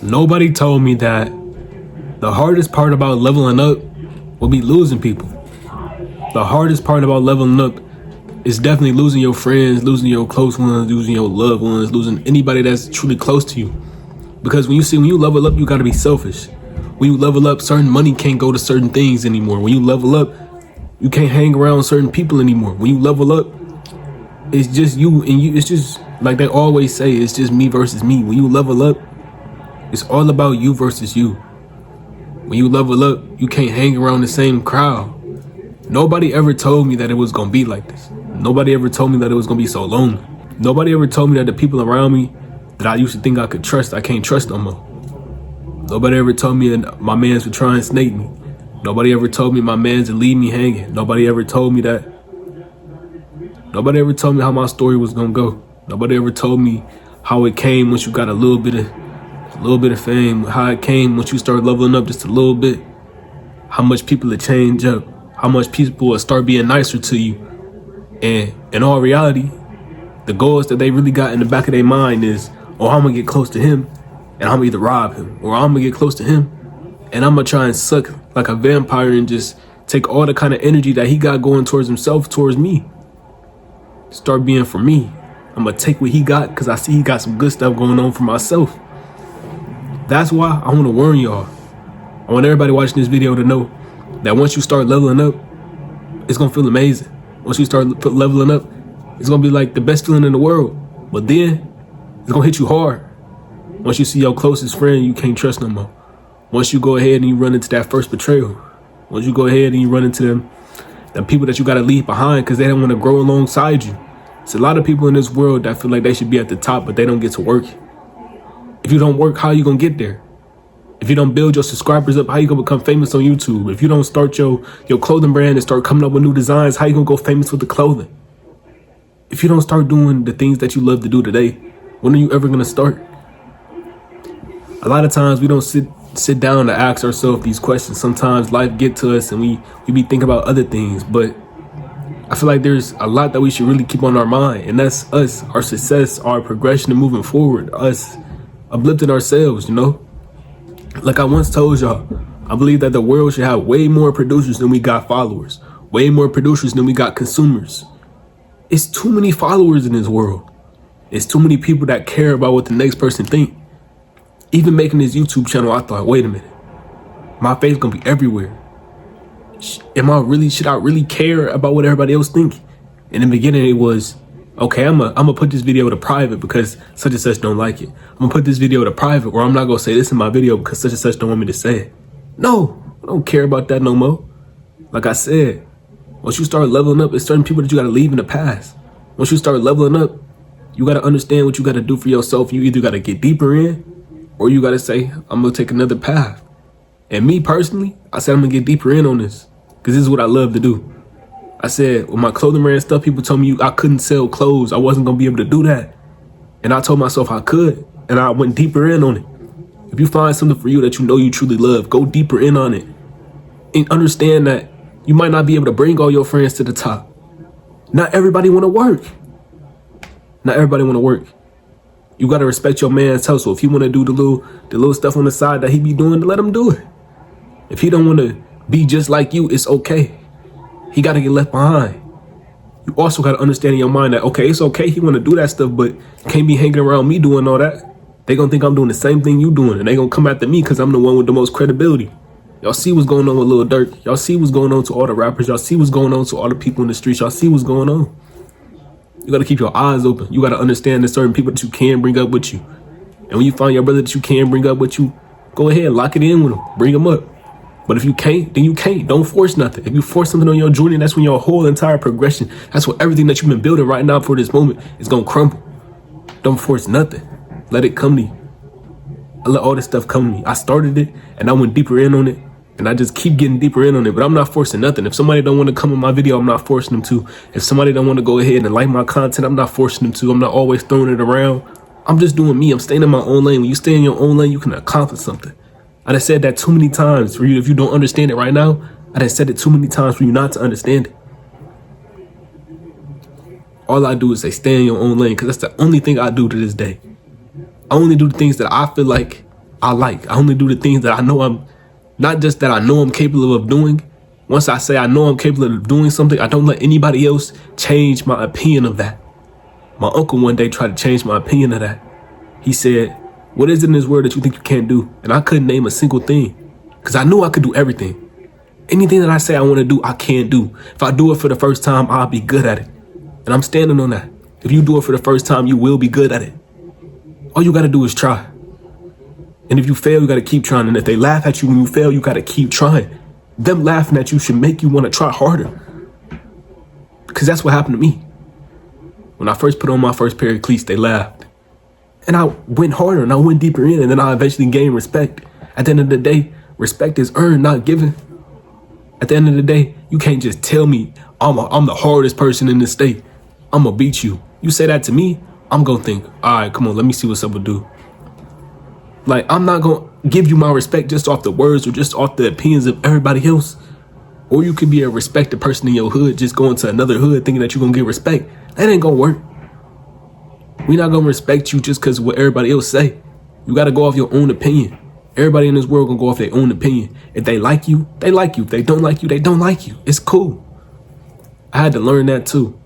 Nobody told me that the hardest part about leveling up will be losing people. The hardest part about leveling up is definitely losing your friends, losing your close ones, losing your loved ones, losing anybody that's truly close to you. Because when you level up, you gotta be selfish. When you level up, certain money can't go to certain things anymore. When you level up, you can't hang around certain people anymore. When you level up, it's just you and you. It's just like they always say, it's just me versus me. When you level up, it's all about you versus you. When you level up, you can't hang around the same crowd. Nobody ever told me that it was gonna be like this. Nobody ever told me that it was gonna be so lonely. Nobody ever told me that the people around me that I used to think I could trust, I can't trust no more. Nobody ever told me that my mans would try and snake me. Nobody ever told me my mans would leave me hanging. Nobody ever told me that. Nobody ever told me how my story was gonna go. Nobody ever told me how it came once you got a little bit of fame, how it came once you start leveling up just a little bit, how much people will change up, how much people will start being nicer to you. And in all reality, the goals that they really got in the back of their mind is, oh, I'm gonna get close to him and I'm gonna either rob him, or I'm gonna get close to him and I'm gonna try and suck like a vampire and just take all the kind of energy that he got going towards himself, towards me. Start being for me. I'm gonna take what he got because I see he got some good stuff going on for myself. That's why I want to warn y'all. I want everybody watching this video to know that once you start leveling up, it's going to feel amazing. Once you start leveling up, it's going to be like the best feeling in the world. But then it's going to hit you hard. Once you see your closest friend you can't trust no more. Once you go ahead and you run into that first betrayal. Once you go ahead and you run into them people that you got to leave behind because they don't want to grow alongside you. It's a lot of people in this world that feel like they should be at the top, but they don't get to work. If you don't work, how you gonna get there? If you don't build your subscribers up, how you gonna become famous on YouTube? If you don't start your clothing brand and start coming up with new designs, how you gonna go famous with the clothing? If you don't start doing the things that you love to do today, when are you ever gonna start? A lot of times we don't sit down to ask ourselves these questions. Sometimes life get to us and we be thinking about other things, but I feel like there's a lot that we should really keep on our mind, and that's us, our success, our progression and moving forward, us uplifting ourselves, you know? Like I once told y'all, I believe that the world should have way more producers than we got followers, way more producers than we got consumers. It's too many followers in this world. It's too many people that care about what the next person think. Even making this YouTube channel, I thought, wait a minute, my face gonna be everywhere. Should I really care about what everybody else think? In the beginning, it was, okay, I'm gonna put this video to private because such and such don't like it. I'm gonna put this video to private, or I'm not gonna say this in my video because such and such don't want me to say it. No, I don't care about that no more. Like I said, once you start leveling up, it's certain people that you gotta leave in the past. Once you start leveling up, you gotta understand what you gotta do for yourself. You either gotta get deeper in, or you gotta say, I'm gonna take another path. And me personally, I said I'm gonna get deeper in on this because this is what I love to do. I said, with my clothing brand stuff, people told me I couldn't sell clothes. I wasn't gonna be able to do that. And I told myself I could, and I went deeper in on it. If you find something for you that you know you truly love, go deeper in on it. And understand that you might not be able to bring all your friends to the top. Not everybody wanna work. Not everybody wanna work. You gotta respect your man's hustle. If he wanna do the little stuff on the side that he be doing, let him do it. If he don't wanna be just like you, it's okay. He got to get left behind. You also got to understand in your mind that, okay, it's okay he want to do that stuff, but can't be hanging around me doing all that. They going to think I'm doing the same thing you doing, and they going to come after me because I'm the one with the most credibility. Y'all see what's going on with Lil Durk. Y'all see what's going on to all the rappers. Y'all see what's going on to all the people in the streets. Y'all see what's going on. You got to keep your eyes open. You got to understand there's certain people that you can bring up with you. And when you find your brother that you can bring up with you, go ahead, lock it in with him. Bring him up. But if you can't, then you can't. Don't force nothing. If you force something on your journey, that's when your whole entire progression, that's what everything that you've been building right now for this moment is going to crumble. Don't force nothing. Let it come to you. I let all this stuff come to me. I started it and I went deeper in on it, and I just keep getting deeper in on it, but I'm not forcing nothing. If somebody don't want to come in my video, I'm not forcing them to. If somebody don't want to go ahead and like my content, I'm not forcing them to. I'm not always throwing it around. I'm just doing me. I'm staying in my own lane. When you stay in your own lane, you can accomplish something. I done said that too many times for you. If you don't understand it right now, I done said it too many times for you not to understand it. All I do is say stay in your own lane, because that's the only thing I do to this day. I only do the things that I feel like I like. I only do the things that I know not just that I know I'm capable of doing. Once I say I know I'm capable of doing something, I don't let anybody else change my opinion of that. My uncle one day tried to change my opinion of that. He said, what is it in this world that you think you can't do? And I couldn't name a single thing because I knew I could do everything. Anything that I say I want to do, I can do. If I do it for the first time, I'll be good at it. And I'm standing on that. If you do it for the first time, you will be good at it. All you got to do is try. And if you fail, you got to keep trying. And if they laugh at you when you fail, you got to keep trying. Them laughing at you should make you want to try harder. Because that's what happened to me. When I first put on my first pair of cleats, they laughed. And I went harder and I went deeper in, and then I eventually gained respect. At the end of the day, respect is earned, not given. At the end of the day, you can't just tell me I'm the hardest person in this state. I'm going to beat you. You say that to me, I'm going to think, all right, come on, let me see what's up with dude. Like, I'm not going to give you my respect just off the words or just off the opinions of everybody else. Or you could be a respected person in your hood, just going to another hood thinking that you're going to get respect. That ain't going to work. We're not going to respect you just because of what everybody else say. You got to go off your own opinion. Everybody in this world going to go off their own opinion. If they like you, they like you. If they don't like you, they don't like you. It's cool. I had to learn that too.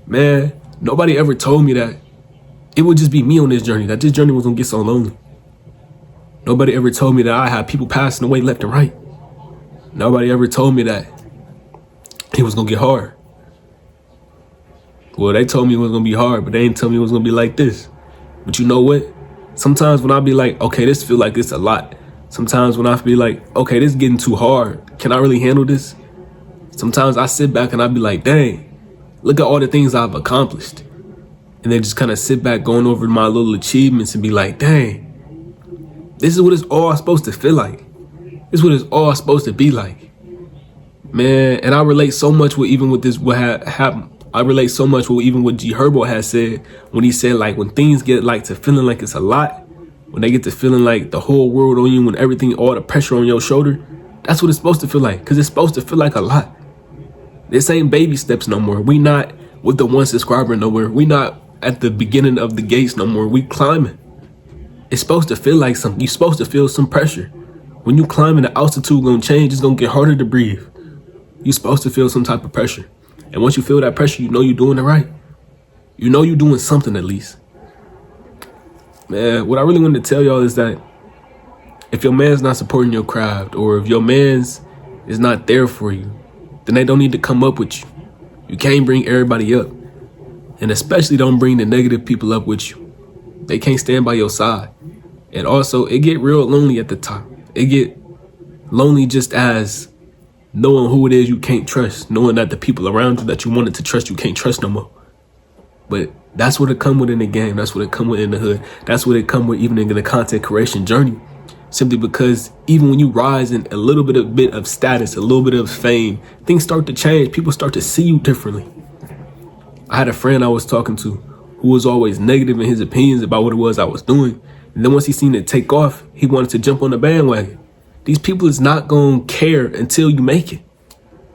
Man, nobody ever told me that it would just be me on this journey, that this journey was going to get so lonely. Nobody ever told me that I had people passing away left and right. Nobody ever told me that it was going to get hard. Well, they told me it was going to be hard, but they didn't tell me it was going to be like this. But you know what? Sometimes when I be like, okay, this feel like it's a lot. Sometimes when I be like, okay, this is getting too hard. Can I really handle this? Sometimes I sit back and I be like, dang, look at all the things I've accomplished. And then just kind of sit back going over my little achievements and be like, dang, this is what it's all supposed to feel like. This is what it's all supposed to be like. Man, and I relate so much with even with this, what happened. I relate so much with even what G Herbo has said when he said, like, when things get like to feeling like it's a lot, when they get to feeling like the whole world on you, when everything, all the pressure on your shoulder, that's what it's supposed to feel like, because it's supposed to feel like a lot. This ain't baby steps no more. We not with the 1 subscriber no more. We not at the beginning of the gates no more. We climbing. It's supposed to feel like something. You're supposed to feel some pressure. When you climbing, the altitude gonna change. It's gonna get harder to breathe. You're supposed to feel some type of pressure. And once you feel that pressure, you know you're doing it right. You know you're doing something at least. Man, what I really wanted to tell y'all is that if your man's not supporting your craft, or if your man's is not there for you, then they don't need to come up with you. You can't bring everybody up. And especially don't bring the negative people up with you. They can't stand by your side. And also, it get real lonely at the top. It get lonely just as knowing who it is you can't trust, knowing that the people around you that you wanted to trust, you can't trust no more. But that's what it come with in the game. That's what it come with in the hood. That's what it come with even in the content creation journey. Simply because even when you rise in a little bit of status, a little bit of fame, things start to change. People start to see you differently. I had a friend I was talking to who was always negative in his opinions about what it was I was doing. And then once he seen it take off, he wanted to jump on the bandwagon. These people is not going to care until you make it.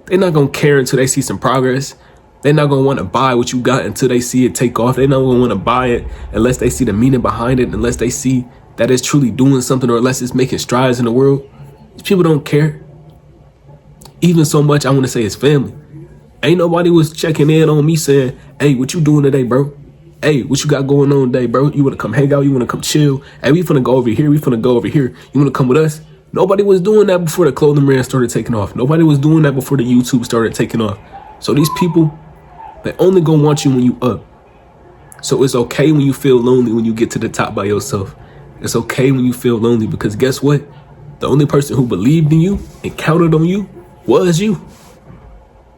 They're not going to care until they see some progress. They're not going to want to buy what you got until they see it take off. They're not going to want to buy it unless they see the meaning behind it, unless they see that it's truly doing something, or unless it's making strides in the world. These people don't care. Even so much, I want to say his family. Ain't nobody was checking in on me saying, hey, what you doing today, bro? Hey, what you got going on today, bro? You want to come hang out? You want to come chill? Hey, we finna go over here. We finna go over here. You want to come with us? Nobody was doing that before the clothing brand started taking off. Nobody was doing that before the YouTube started taking off. So these people, they only gonna want you when you up. So it's okay when you feel lonely when you get to the top by yourself. It's okay when you feel lonely, because guess what? The only person who believed in you and counted on you was you.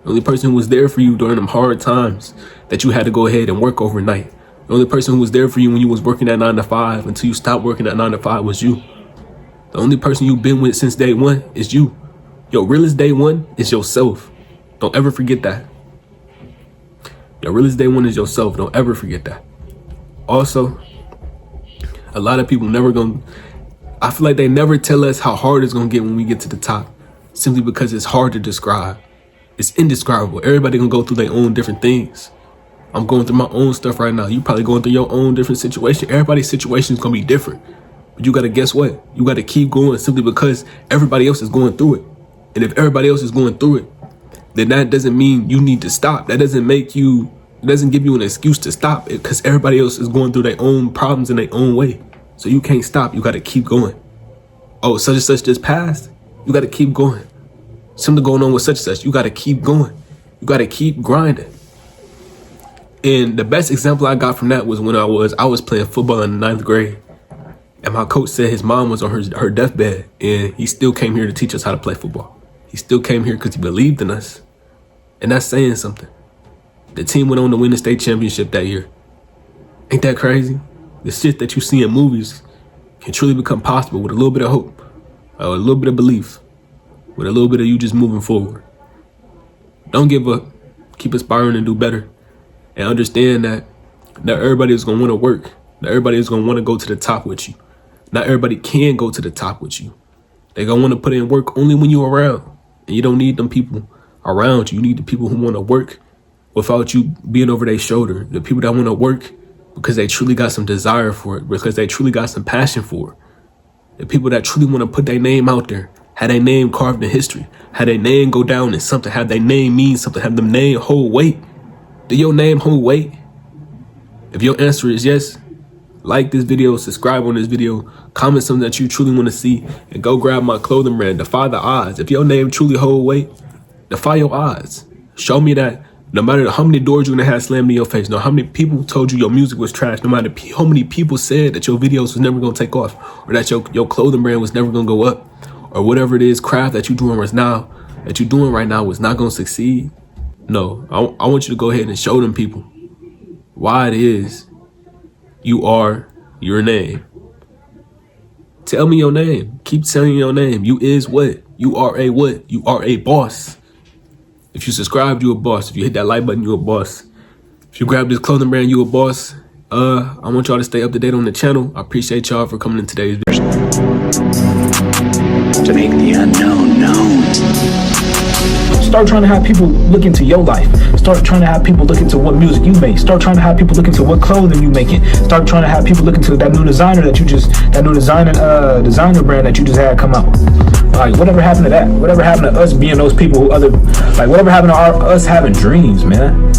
The only person who was there for you during them hard times that you had to go ahead and work overnight. The only person who was there for you when you was working at 9 to 5 until you stopped working at 9 to 5 was you. The only person you've been with since day one is you. Your realest day one is yourself. Don't ever forget that. Your realest day one is yourself. Don't ever forget that. Also, a lot of people I feel like they never tell us how hard it's gonna get when we get to the top, simply because it's hard to describe. It's indescribable. Everybody gonna go through their own different things. I'm going through my own stuff right now. You probably going through your own different situation. Everybody's situation is gonna be different. But you gotta guess what? You gotta keep going simply because everybody else is going through it. And if everybody else is going through it, then that doesn't mean you need to stop. That doesn't give you an excuse to stop it, because everybody else is going through their own problems in their own way. So you can't stop. You gotta keep going. Oh, such and such just passed. You gotta keep going. Something going on with such and such. You gotta keep going. You gotta keep grinding. And the best example I got from that was when I was playing football in the 9th grade. And my coach said his mom was on her deathbed, and he still came here to teach us how to play football. He still came here because he believed in us. And that's saying something. The team went on to win the state championship that year. Ain't that crazy? The shit that you see in movies can truly become possible with a little bit of hope, a little bit of belief, with a little bit of you just moving forward. Don't give up. Keep aspiring and do better. And understand that not everybody is going to want to work. Not everybody is going to want to go to the top with you. Not everybody can go to the top with you. They're going to want to put in work only when you're around. And you don't need them people around you. You need the people who want to work without you being over their shoulder. The people that want to work because they truly got some desire for it, because they truly got some passion for it. The people that truly want to put their name out there, have their name carved in history, have their name go down in something, have their name mean something, have them name hold weight. Do your name hold weight? If your answer is yes, like this video, subscribe on this video, comment something that you truly want to see, and go grab my clothing brand. Defy the odds. If your name truly hold weight, defy your odds. Show me that no matter how many doors you're going to have slammed in your face, no how many people told you your music was trash, no matter how many people said that your videos was never going to take off, or that your clothing brand was never going to go up, or whatever it is, craft that you're doing right now was not going to succeed. No, I want you to go ahead and show them people why it is you are your name. Tell me your name. Keep telling your name. You is what? You are a what? You are a boss. If you subscribe, you a boss. If you hit that like button, you a boss. If you grab this clothing brand, you a boss. I want y'all to stay up to date on the channel. I appreciate y'all for coming in today's video. To make the unknown known. Start trying to have people look into your life. Start trying to have people look into what music you make. Start trying to have people look into what clothing you making. Start trying to have people look into that new designer designer brand that you just had come out. Like, whatever happened to that? Whatever happened to us being those people who whatever happened to us having dreams, man?